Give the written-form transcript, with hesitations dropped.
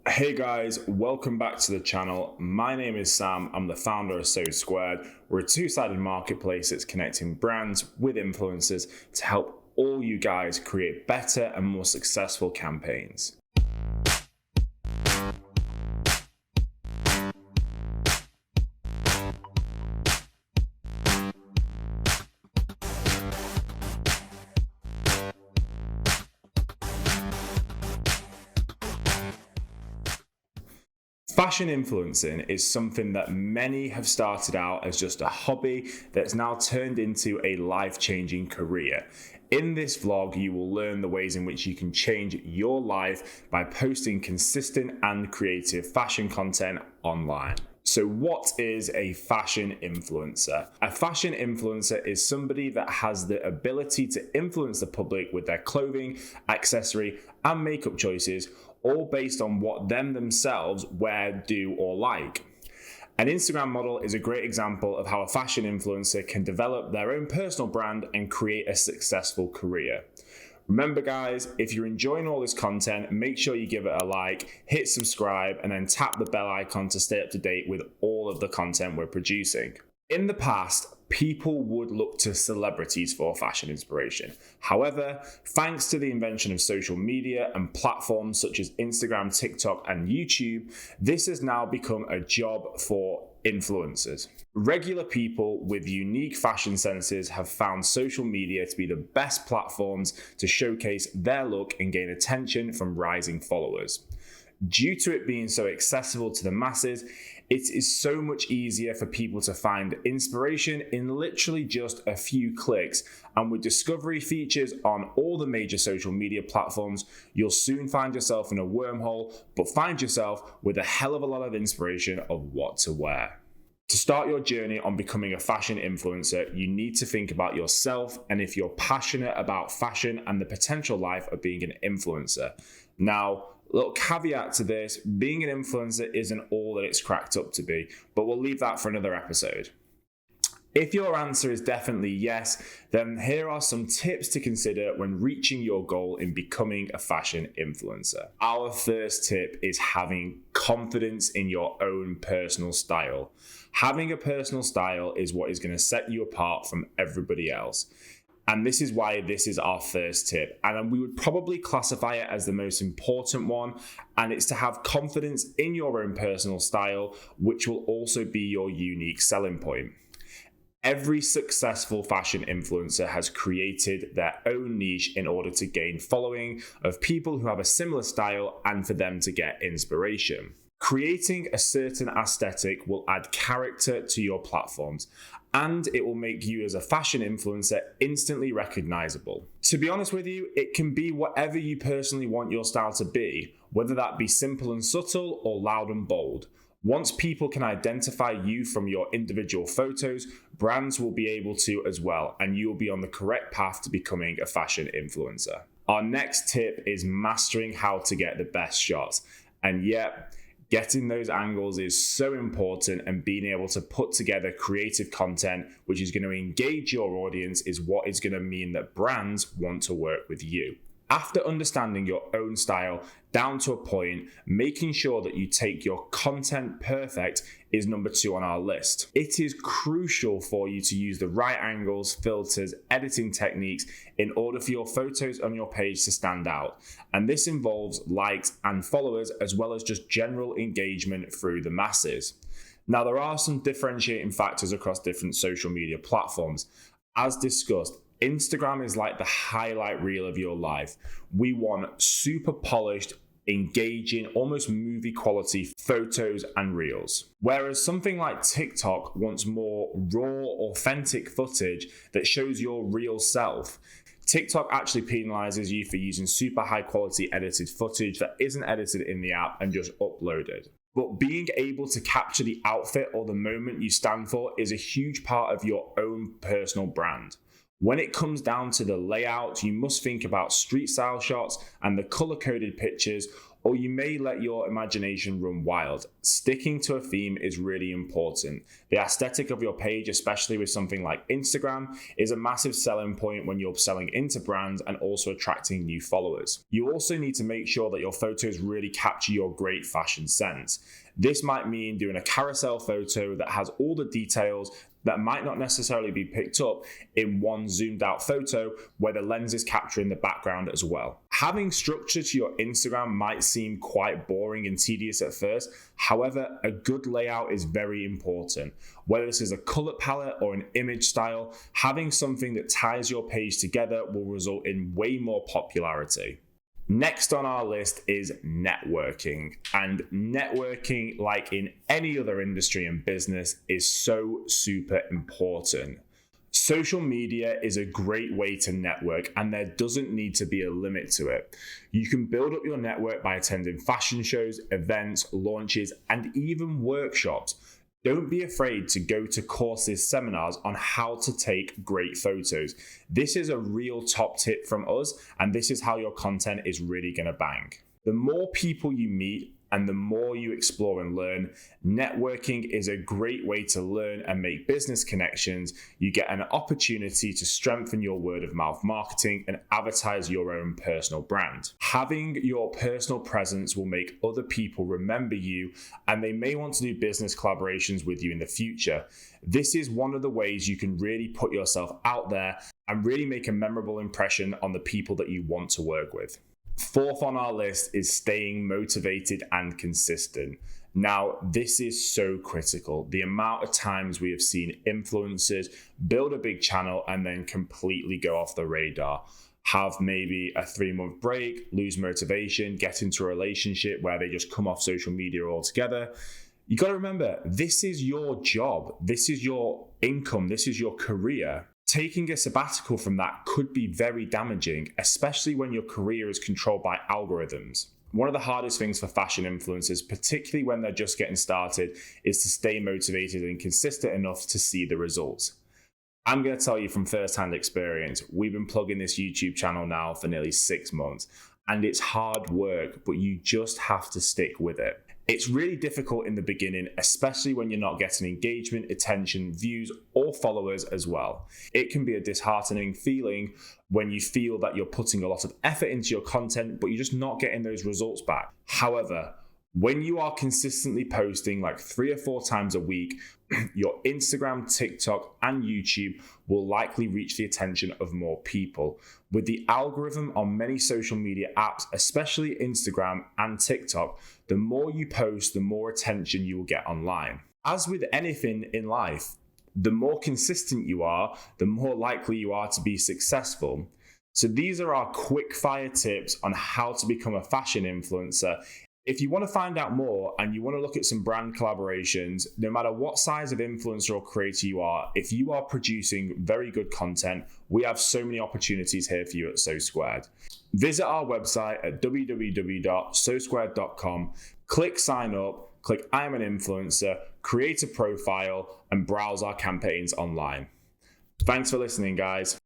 Hey guys, welcome back to the channel. My name is Sam. I'm the founder of So Squared. We're a two-sided marketplace that's connecting brands with influencers to help all you guys create better and more successful campaigns. Fashion influencing is something that many have started out as just a hobby that's now turned into a life-changing career. In this vlog, you will learn the ways in which you can change your life by posting consistent and creative fashion content online. So what is a fashion influencer? A fashion influencer is somebody that has the ability to influence the public with their clothing, accessory, and makeup choices, all based on what them themselves wear, do, or like. An Instagram model is a great example of how a fashion influencer can develop their own personal brand and create a successful career. Remember guys, if you're enjoying all this content, make sure you give it a like, hit subscribe, and then tap the bell icon to stay up to date with all of the content we're producing. In the past, people would look to celebrities for fashion inspiration. However, thanks to the invention of social media and platforms such as Instagram, TikTok, and YouTube, this has now become a job for influencers. Regular people with unique fashion senses have found social media to be the best platforms to showcase their look and gain attention from rising followers. Due to it being so accessible to the masses, it is so much easier for people to find inspiration in literally just a few clicks. And with discovery features on all the major social media platforms, you'll soon find yourself in a wormhole, but find yourself with a hell of a lot of inspiration of what to wear. To start your journey on becoming a fashion influencer, you need to think about yourself and if you're passionate about fashion and the potential life of being an influencer. Now, little caveat to this, being an influencer isn't all that it's cracked up to be, but we'll leave that for another episode. If your answer is definitely yes, then here are some tips to consider when reaching your goal in becoming a fashion influencer. Our first tip is having confidence in your own personal style. Having a personal style is what is going to set you apart from everybody else. And this is why this is our first tip. And we would probably classify it as the most important one. And it's to have confidence in your own personal style, which will also be your unique selling point. Every successful fashion influencer has created their own niche in order to gain following of people who have a similar style and for them to get inspiration. Creating a certain aesthetic will add character to your platforms, and it will make you as a fashion influencer instantly recognizable. To be honest with you, it can be whatever you personally want your style to be, whether that be simple and subtle or loud and bold. Once people can identify you from your individual photos, brands will be able to as well, and you will be on the correct path to becoming a fashion influencer. Our next tip is mastering how to get the best shots. And yet, getting those angles is so important, and being able to put together creative content which is going to engage your audience is what is going to mean that brands want to work with you. After understanding your own style down to a point, making sure that you take your content perfect is number 2 on our list. It is crucial for you to use the right angles, filters, editing techniques in order for your photos on your page to stand out. And this involves likes and followers as well as just general engagement through the masses. Now, there are some differentiating factors across different social media platforms. As discussed, Instagram is like the highlight reel of your life. We want super polished, engaging, almost movie quality photos and reels. Whereas something like TikTok wants more raw, authentic footage that shows your real self. TikTok actually penalizes you for using super high quality edited footage that isn't edited in the app and just uploaded. But being able to capture the outfit or the moment you stand for is a huge part of your own personal brand. When it comes down to the layout, you must think about street style shots and the color-coded pictures, or you may let your imagination run wild. Sticking to a theme is really important. The aesthetic of your page, especially with something like Instagram, is a massive selling point when you're selling into brands and also attracting new followers. You also need to make sure that your photos really capture your great fashion sense. This might mean doing a carousel photo that has all the details that might not necessarily be picked up in one zoomed out photo where the lens is capturing the background as well. Having structure to your Instagram might seem quite boring and tedious at first. However, a good layout is very important. Whether this is a color palette or an image style, having something that ties your page together will result in way more popularity. Next on our list is networking. And networking, like in any other industry and business, is so super important. Social media is a great way to network, and there doesn't need to be a limit to it. You can build up your network by attending fashion shows, events, launches, and even workshops. Don't be afraid to go to courses, seminars on how to take great photos. This is a real top tip from us, and this is how your content is really going to bang. The more people you meet and the more you explore and learn, networking is a great way to learn and make business connections. You get an opportunity to strengthen your word of mouth marketing and advertise your own personal brand. Having your personal presence will make other people remember you, and they may want to do business collaborations with you in the future. This is one of the ways you can really put yourself out there and really make a memorable impression on the people that you want to work with. Fourth on our list is staying motivated and consistent. Now, this is so critical. The amount of times we have seen influencers build a big channel and then completely go off the radar, have maybe a 3-month break, lose motivation, get into a relationship where they just come off social media altogether. You got to remember, this is your job. This is your income. This is your career. Taking a sabbatical from that could be very damaging, especially when your career is controlled by algorithms. One of the hardest things for fashion influencers, particularly when they're just getting started, is to stay motivated and consistent enough to see the results. I'm going to tell you from first-hand experience, we've been plugging this YouTube channel now for nearly 6 months, and it's hard work, but you just have to stick with it. It's really difficult in the beginning, especially when you're not getting engagement, attention, views, or followers as well. It can be a disheartening feeling when you feel that you're putting a lot of effort into your content, but you're just not getting those results back. However, when you are consistently posting like 3 or 4 times a week, your Instagram, TikTok, and YouTube will likely reach the attention of more people. With the algorithm on many social media apps, especially Instagram and TikTok, the more you post, the more attention you will get online. As with anything in life, the more consistent you are, the more likely you are to be successful. So these are our quick fire tips on how to become a fashion influencer. If you want to find out more and you want to look at some brand collaborations, no matter what size of influencer or creator you are, if you are producing very good content, we have so many opportunities here for you at So Squared. Visit our website at www.sosquared.com, click sign up, click I'm an influencer, create a profile, and browse our campaigns online. Thanks for listening, guys.